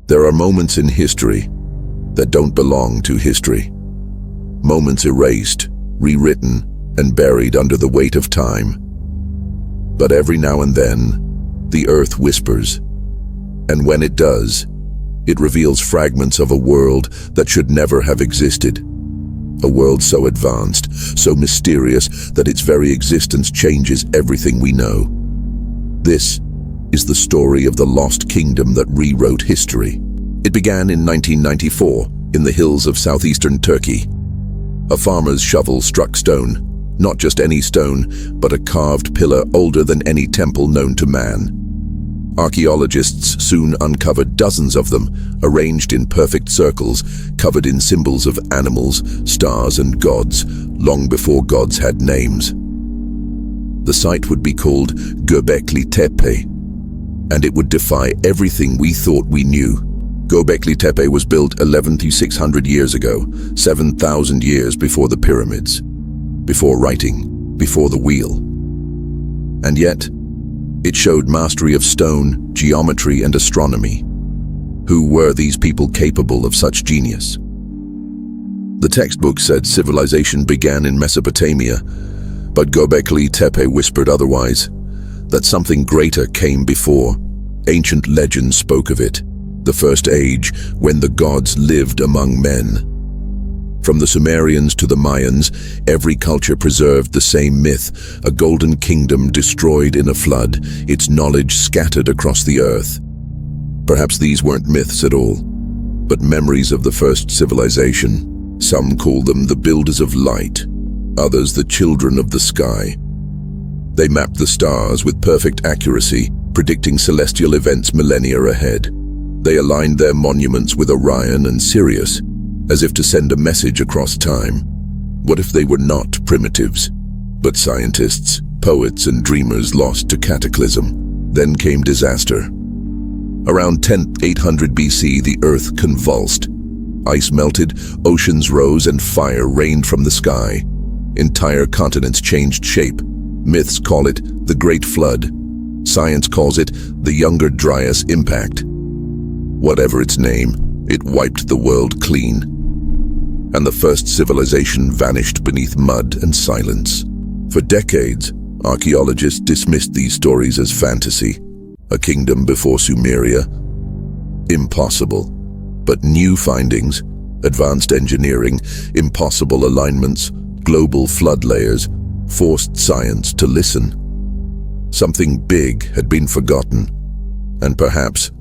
There are moments in history that don't belong to history. Moments erased, rewritten, and buried under the weight of time. But every now and then, the earth whispers. And when it does, it reveals fragments of a world that should never have existed. A world so advanced, so mysterious, that its very existence changes everything we know. This is the story of the lost kingdom that rewrote history. It began in 1994 in the hills of southeastern Turkey. A farmer's shovel struck stone, not just any stone, but a carved pillar older than any temple known to man. Archaeologists soon uncovered dozens of them, arranged in perfect circles, covered in symbols of animals, stars, and gods, long before gods had names. The site would be called Göbekli Tepe, and it would defy everything we thought we knew. Göbekli Tepe was built 11,600 years ago, 7,000 years before the pyramids, before writing, before the wheel. And yet, it showed mastery of stone, geometry, and astronomy. Who were these people capable of such genius? The textbook said civilization began in Mesopotamia, but Göbekli Tepe whispered otherwise, that something greater came before. Ancient legends spoke of it, the first age when the gods lived among men. From the Sumerians to the Mayans, every culture preserved the same myth, a golden kingdom destroyed in a flood, its knowledge scattered across the earth. Perhaps these weren't myths at all, but memories of the first civilization. Some call them the builders of light, others the children of the sky. They mapped the stars with perfect accuracy, predicting celestial events millennia ahead. They aligned their monuments with Orion and Sirius, as if to send a message across time. What if they were not primitives, but scientists, poets, and dreamers lost to cataclysm? Then came disaster. Around 10,800 BC, the earth convulsed. Ice melted, oceans rose, and fire rained from the sky. Entire continents changed shape. Myths call it the Great Flood. Science calls it the Younger Dryas Impact. Whatever its name, it wiped the world clean. And the first civilization vanished beneath mud and silence. For decades, archaeologists dismissed these stories as fantasy. A kingdom before Sumeria? Impossible. But new findings, advanced engineering, impossible alignments, global flood layers, forced science to listen. Something big had been forgotten, and perhaps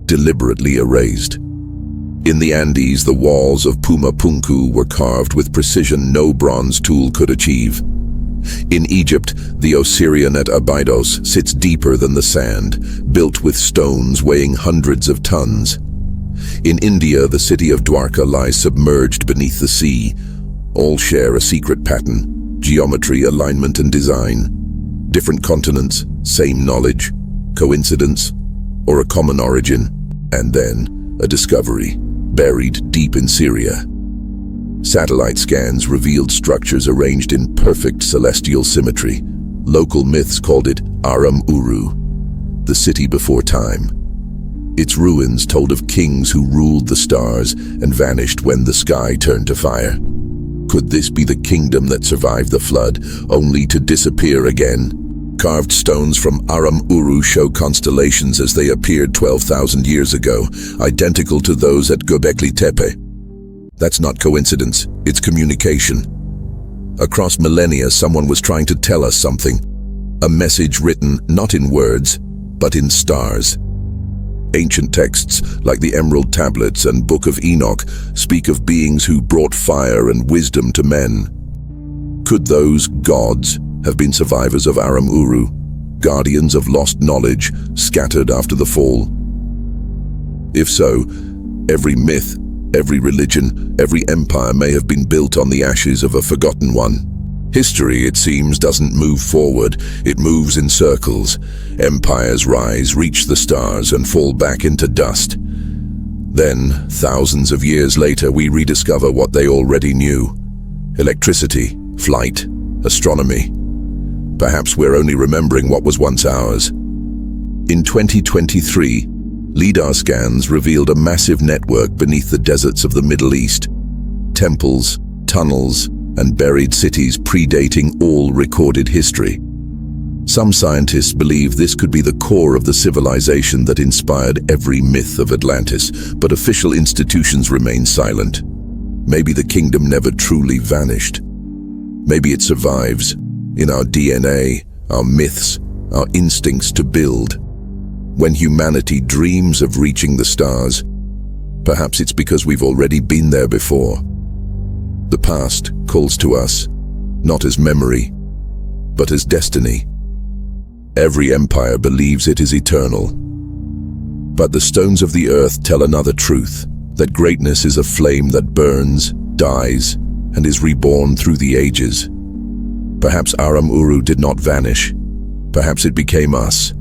deliberately erased. In the Andes, the walls of Pumapunku were carved with precision no bronze tool could achieve. In Egypt, the Osirian at Abydos sits deeper than the sand, built with stones weighing hundreds of tons. In India, the city of Dwarka lies submerged beneath the sea. All share a secret pattern, geometry, alignment, and design. Different continents, same knowledge, coincidence, or a common origin, and then a discovery, buried deep in Syria. Satellite scans revealed structures arranged in perfect celestial symmetry. Local myths called it Aram-Uru, the city before time. Its ruins told of kings who ruled the stars and vanished when the sky turned to fire. Could this be the kingdom that survived the flood, only to disappear again? Carved stones from Aram-Uru show constellations as they appeared 12,000 years ago, identical to those at Göbekli Tepe. That's not coincidence, it's communication. Across millennia, someone was trying to tell us something. A message written not in words, but in stars. Ancient texts, like the Emerald Tablets and Book of Enoch, speak of beings who brought fire and wisdom to men. Could those gods have been survivors of Aram-Uru, guardians of lost knowledge scattered after the fall? If so, every myth, every religion, every empire may have been built on the ashes of a forgotten one. History, it seems, doesn't move forward, it moves in circles. Empires rise, reach the stars, and fall back into dust. Then, thousands of years later, we rediscover what they already knew. Electricity, flight, astronomy. Perhaps we're only remembering what was once ours. In 2023, LiDAR scans revealed a massive network beneath the deserts of the Middle East. Temples, tunnels, and buried cities predating all recorded history. Some scientists believe this could be the core of the civilization that inspired every myth of Atlantis, but official institutions remain silent. Maybe the kingdom never truly vanished. Maybe it survives in our DNA, our myths, our instincts to build. When humanity dreams of reaching the stars, perhaps it's because we've already been there before. The past calls to us, not as memory, but as destiny. Every empire believes it is eternal. But the stones of the earth tell another truth, that greatness is a flame that burns, dies, and is reborn through the ages. Perhaps Aram-Uru did not vanish. Perhaps it became us.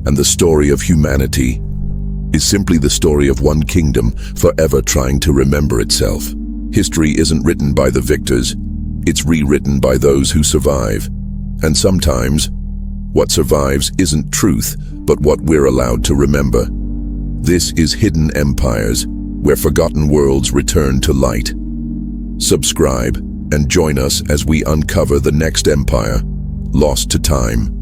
And the story of humanity is simply the story of one kingdom forever trying to remember itself. History isn't written by the victors, it's rewritten by those who survive. And sometimes, what survives isn't truth, but what we're allowed to remember. This is Hidden Empires, where forgotten worlds return to light. Subscribe and join us as we uncover the next empire, lost to time.